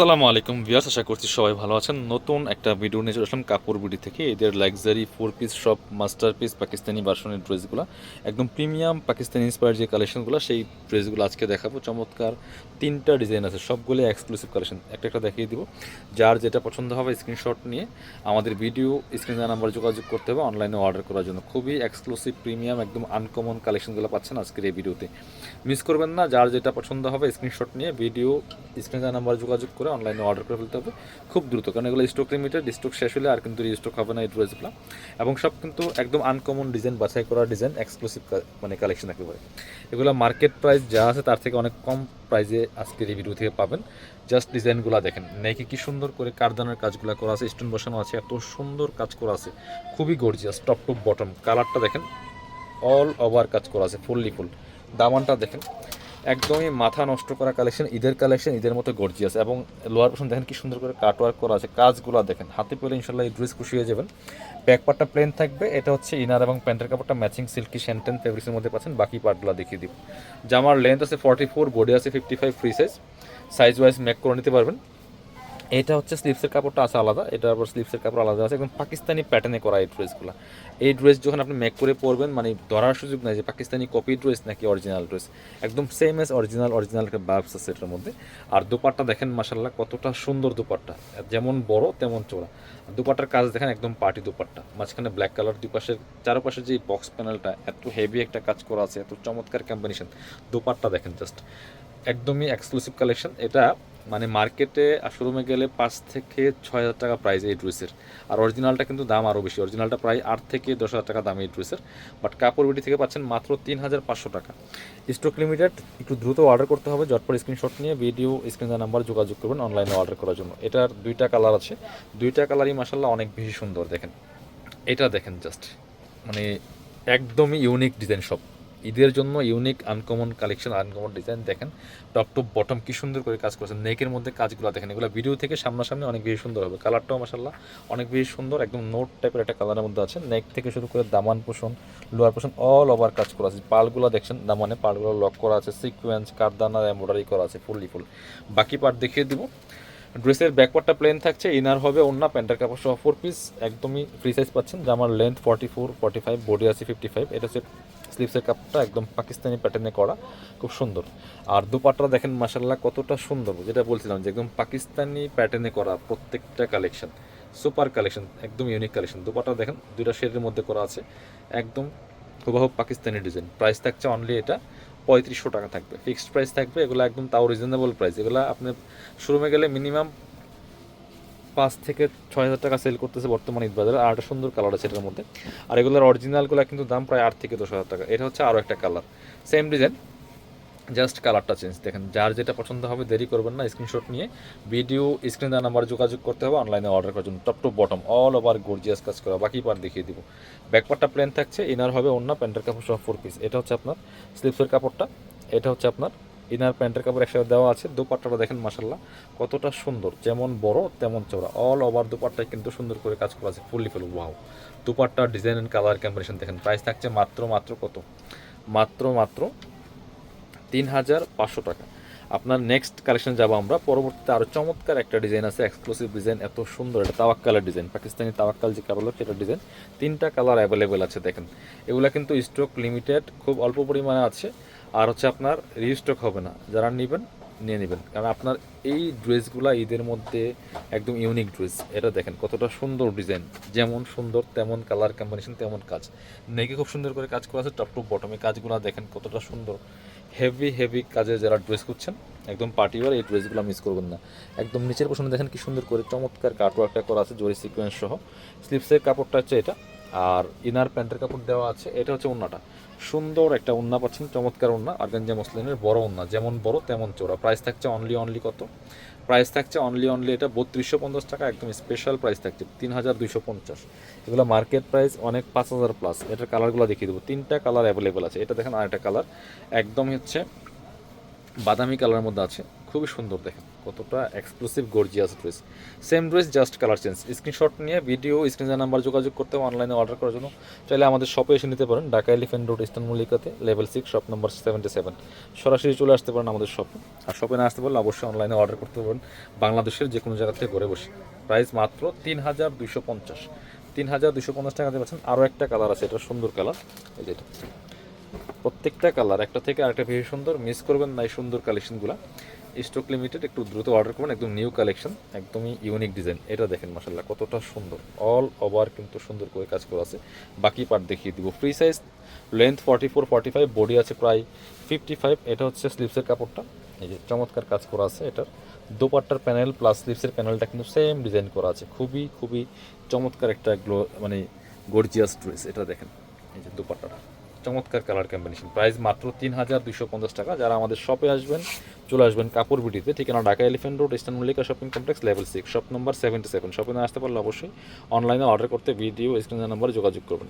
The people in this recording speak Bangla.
আসসালামু আলাইকুম ভিউয়ার্স, আশা করছি সবাই ভালো আছেন। নতুন একটা ভিডিও নিয়ে চলে আসলাম কাপড় বিডি থেকে। এদের লাক্সারি 4 পিস সব মাস্টারপিস পাকিস্তানি ভার্সনের ড্রেসগুলো, একদম প্রিমিয়াম পাকিস্তানি ইন্সপায়ার যে কালেকশনগুলো, সেই ড্রেসগুলো আজকে দেখাবো। চমৎকার 3টা ডিজাইন আছে, সবগুলো এক্সক্লুসিভ কালেকশন। একটা একটা দেখিয়ে দিব। যার যেটা পছন্দ হবে স্ক্রিনশট নিয়ে আমাদের ভিডিও স্ক্রিনে নাম্বার যোগাযোগ করতে হবে অনলাইনে অর্ডার করার জন্য। খুবই এক্সক্লুসিভ প্রিমিয়াম একদম আনকমন কালেকশনগুলো পাচ্ছেন আজকের এই ভিডিওতে। মিস করবেন না। যার যেটা পছন্দ হবে স্ক্রিনশট নিয়ে ভিডিও স্ক্রিনে নাম্বার যোগাযোগ করে অনলাইনে অর্ডার করে ফেলতে হবে খুব দ্রুত, কারণ এগুলো স্টক লিমিটেড, স্টক শেষ হলে আর কিন্তু রিস্টক হবে না এই ড্রেসগুলো। এবং সব কিন্তু একদম আনকমন ডিজাইন, বাছাই করা ডিজাইন, এক্সক্লুসিভ মানে কালেকশন একেবারে। এগুলো মার্কেট প্রাইস যা আছে তার থেকে অনেক কম প্রাইসে আজকের এই ভিডিও থেকে পাবেন। জাস্ট ডিজাইনগুলো দেখেন, নেকে কি সুন্দর করে কারদানের কাজগুলো করা আছে, স্টোন বসানো আছে, এত সুন্দর কাজ করা আছে, খুবই গর্জিয়াস। টপ টু বটম কালারটা দেখেন, অল ওভার কাজ করা আছে, ফুললি ফুল। দামানটা দেখেন, একদমই মাথা নষ্ট করা কালেকশন, ঈদের কালেকশন, ঈদের মতো গর্জিয়াস। এবং লোয়ার পোর্শন দেখেন কি সুন্দর করে কাটওয়ার্ক করা আছে, কাজগুলো দেখেন, হাতে পেলে ইনশাল্লাহ এই ড্রেস খুশি হয়ে যাবেন। ব্যাক পার্টটা প্লেন থাকবে, এটা হচ্ছে ইনার এবং প্যান্টের কাপড়টা ম্যাচিং সিল্কি শ্যান্টেন ফেব্রিক্সের মধ্যে পাচ্ছেন। বাকি পার্টগুলো দেখিয়ে দিব। জামার লেন্থ আছে 44, বডি আছে 55, free size, size wise make করে নিতে পারবেন। এটা হচ্ছে স্লিভসের কাপড়টা আছে আলাদা, এটার আবার স্লিভসের কাপড় আলাদা আছে, একদম পাকিস্তানি প্যাটার্নে করা এই ড্রেসগুলো। এই ড্রেস যখন আপনি মেক করে পরবেন, মানে ধরার সুযোগ নাই যে পাকিস্তানি কপি ড্রেস নাকি অরিজিনাল ড্রেস, একদম সেম এস অরিজিনাল একটা ভাবস আছে এটার মধ্যে। আর দুপাট্টা দেখেন মাশাল্লাহ কতটা সুন্দর দুপাট্টা, যেমন বড় তেমন চওড়া। দুপাট্টার কাজ দেখেন একদম পার্টি দুপাট্টা, মাঝখানে ব্ল্যাক কালার, দুই পাশের চারপাশে যে বক্স প্যানেলটা এত হেভি একটা কাজ করা আছে, এত চমৎকার কম্বিনেশন। দুপাট্টা দেখেন জাস্ট, একদমই এক্সক্লুসিভ কালেকশন এটা। মানে মার্কেটে শোরুমে গেলে 5 থেকে 6 হাজার টাকা প্রাইস এই ড্রেসের। আর অরিজিনালটা কিন্তু দাম আরও বেশি, অরিজিনালটা প্রায় 8 থেকে 10 হাজার টাকা দাম এই ড্রেসের। বাট কাপড় বিডি থেকে পাচ্ছেন মাত্র 3,500 টাকা। স্টক লিমিটেড, একটু দ্রুত অর্ডার করতে হবে। জটপট স্ক্রিনশট নিয়ে ভিডিও স্ক্রিনের নাম্বার যোগাযোগ করবেন অনলাইনে অর্ডার করার জন্য। এটার 2টা কালার আছে, 2টা কালারই মাসাল্লাহ অনেক বেশি সুন্দর। দেখেন এটা দেখেন জাস্ট, মানে একদমই ইউনিক ডিজাইন সব। ঈদের জন্য unique uncommon collection, uncommon design. দেখেন টপ টু বটম কি সুন্দর করে কাজ করেছেন, নেকের মধ্যে কাজগুলো দেখেন, এগুলো ভিডিও থেকে সামনাসামনি অনেক বেশি সুন্দর হবে। কালারটাও মাসাল্লাহ অনেক বেশি সুন্দর, একদম নোট টাইপের একটা কালারের মধ্যে আছে। নেক থেকে শুরু করে দামান পোষণ, লোয়ার পোষণ অল ওভার কাজ করা আছে। পালগুলো দেখছেন, দামানে পালগুলো লক করা আছে, সিকোয়েন্স কারদানার এমব্রয়ডারি করা আছে ফুললি ফুল। বাকি পার্ট দেখিয়ে দিব। ড্রেসের ব্যাকপার্টটা প্লেন থাকছে, ইনার হবে ওন্না, প্যান্টের কাপড় সহ 4 পিস, একদমই ফ্রি সাইজ পাচ্ছেন। জামার লেন্থ 44, 45, বডি আছে 55। এটা হচ্ছে স্লিভসের কাপড়টা, একদম পাকিস্তানি প্যাটার্নে করা, খুব সুন্দর। আর দুপাট্টা দেখেন মাসাল্লাহ কতটা সুন্দর, যেটা বলছিলাম যে একদম পাকিস্তানি প্যাটার্নে করা প্রত্যেকটা কালেকশন, সুপার কালেকশন, একদম ইউনিক কালেকশন। দুপাট্টা দেখেন 2টা শেডের মধ্যে করা আছে, একদম হুবহু পাকিস্তানি ডিজাইন। প্রাইস থাকছে অনলি এটা 3500 টাকা থাকবে, ফিক্সড প্রাইস থাকবে। এগুলো একদম তাও রিজনেবল প্রাইস। এগুলো আপনি শোরুমে গেলে মিনিমাম 5 থেকে 6 হাজার টাকা সেল করতেছে বর্তমানে ঈদ বাজারে। আর একটা সুন্দর কালার আছে এটার মধ্যে। আর এগুলোর অরিজিনালগুলো কিন্তু দাম প্রায় 8 থেকে 10 হাজার টাকা। এটা হচ্ছে আরও একটা কালার, সেম ডিজাইন, জাস্ট কালারটা চেঞ্জ। দেখেন যার যেটা পছন্দ হবে দেরি করবেন না, স্ক্রিনশট নিয়ে ভিডিও স্ক্রিনে নাম্বার যোগাযোগ করতে হবে অনলাইনে অর্ডার করার জন্য। Top to bottom all over gorgeous কাজ করা। বাকি পার্ট দেখিয়ে দিব। ব্যাকপার্টটা প্লেন থাকছে, ইনার হবে ওন্না, প্যান্টের কাপড় সহ 4 পিস। এটা হচ্ছে আপনার স্লিপসের কাপড়টা, এটা হচ্ছে আপনার ইনার প্যান্টের কাপড় একসাথে দেওয়া আছে। দুপাট্টাটা দেখেন মাসাল্লাহ কতটা সুন্দর, যেমন বড় তেমন চওড়া, অল ওভার দুপাট্টায় কিন্তু সুন্দর করে কাজ করা আছে ফুললি ফুল। ওয়াও, দুপাট্টার ডিজাইন অ্যান্ড কালার কম্বিনেশন দেখেন। প্রাইস থাকছে মাত্র কত, মাত্র 3,500 টাকা। আপনার নেক্সট কালেকশন যাবো আমরা পরবর্তীতে। আরও চমৎকার একটা ডিজাইন আছে, এক্সক্লুসিভ ডিজাইন, এত সুন্দর। এটা তাওয়াক্কালের ডিজাইন, পাকিস্তানি তাওয়াক্কাল যে কালার, সেটার ডিজাইন। 3টা কালার অ্যাভেলেবেল আছে দেখেন। এগুলো কিন্তু স্টক লিমিটেড, খুব অল্প পরিমাণে আছে। আর হচ্ছে আপনার রিস্টক হবে না, যারা নেবেন নিয়ে নেবেন, কারণ আপনার এই ড্রেসগুলো ঈদের মধ্যে একদম ইউনিক ড্রেস। এটা দেখেন কতটা সুন্দর ডিজাইন, যেমন সুন্দর তেমন কালার কম্বিনেশন তেমন কাজ। নেকে খুব সুন্দর করে কাজ করা আছে, টপ টু বটমে কাজগুলো দেখেন কতটা সুন্দর। হেভি কাজে যারা ড্রেস করছেন, একদম পার্টিওয়ার, এই ড্রেসগুলো মিস করবেন না। একদম নিচের পোশনে দেখেন কি সুন্দর করে চমৎকার কাটওয়ার্কটা করা আছে, জরি সিকোয়েন্স সহ। স্লিপসের কাপড়টা হচ্ছে এটা, আর ইনার প্যান্টের কাপড় দেওয়া আছে। এটা হচ্ছে ওন্নাটা, সুন্দর একটা ওন্না পাচ্ছেন, চমৎকার ওন্না, অর্গানজা মসলিনের বড় ওন্না, যেমন বড় তেমন চওড়া। প্রাইস থাকছে অনলি কত, প্রাইস থাকছে অনলি এটা 3250 টাকা। একদম স্পেশাল প্রাইস থাকছে 3250। এগুলো মার্কেট প্রাইস অনেক 5,000 প্লাস। এটার কালারগুলো দেখিয়ে দেবো, 3টা কালার অ্যাভেলেবেল আছে। এটা দেখেন আরেকটা কালার, একদম হচ্ছে বাদামি কালারের মধ্যে আছে, খুবই সুন্দর, দেখেন কতটা exclusive gorgeous dress. Same dress just colour change. Screenshot নিয়ে ভিডিও স্ক্রিনের নাম্বার যোগাযোগ করতে, অনলাইনে অর্ডার করার জন্য চাইলে আমাদের শপে এসে নিতে পারেন। ঢাকা এলিফ্যান্ট রোড ইস্টার্ন মল্লিকাতে লেভেল 6 শপ নম্বর 77। সরাসরি চলে আসতে পারেন আমাদের শপে। আর শপে না আসতে পারলে অবশ্যই অনলাইনে অর্ডার করতে পারেন বাংলাদেশের যে কোনো জায়গা থেকে ঘরে বসে। প্রাইস মাত্র 3250। 3250 টাকা দিয়ে পাচ্ছেন। আরও একটা কালার আছে, এটা সুন্দর কালার, এই যেটা প্রত্যেকটা কালার একটা থেকে আরেকটা বেশি সুন্দর, মিস করবেন না এই সুন্দর কালেকশনগুলো। স্টক লিমিটেড, একটু দ্রুত অর্ডার করবেন, একদম নিউ কালেকশন, একদমই ইউনিক ডিজাইন। এটা দেখেন মাশাআল্লাহ কতটা সুন্দর, অল ওভার কিন্তু সুন্দর করে কাজ করা আছে। বাকি পার্ট দেখিয়ে দিব। ফ্রি সাইজ, লেন্থ 44 45, বডি আছে প্রায় 55। এটা হচ্ছে স্লিভসের কাপড়টা, এই যে চমৎকার কাজ করা আছে। এটার দোপাট্টার প্যানেল প্লাস স্লিভসের প্যানেলটা কিন্তু সেম ডিজাইন করা আছে। খুবই খুবই চমৎকার একটা মানে গর্জিয়াস ড্রেস। এটা দেখেন, এই যে দোপাট্টাটা চমৎকার কালার কম্বিনেশন। প্রাইস মাত্র 3250 টাকা। যারা আমাদের শপে আসবেন চলে আসবেন কাপড় বিডিতে, ঠিকানা Dhaka Elephant Road eastern Mallika shopping complex level 6 shop number 77। শপে না আসতে পারলে অবশ্যই অনলাইনে অর্ডার করতে ভিডিও স্ক্রিনের নাম্বারে যোগাযোগ করবেন।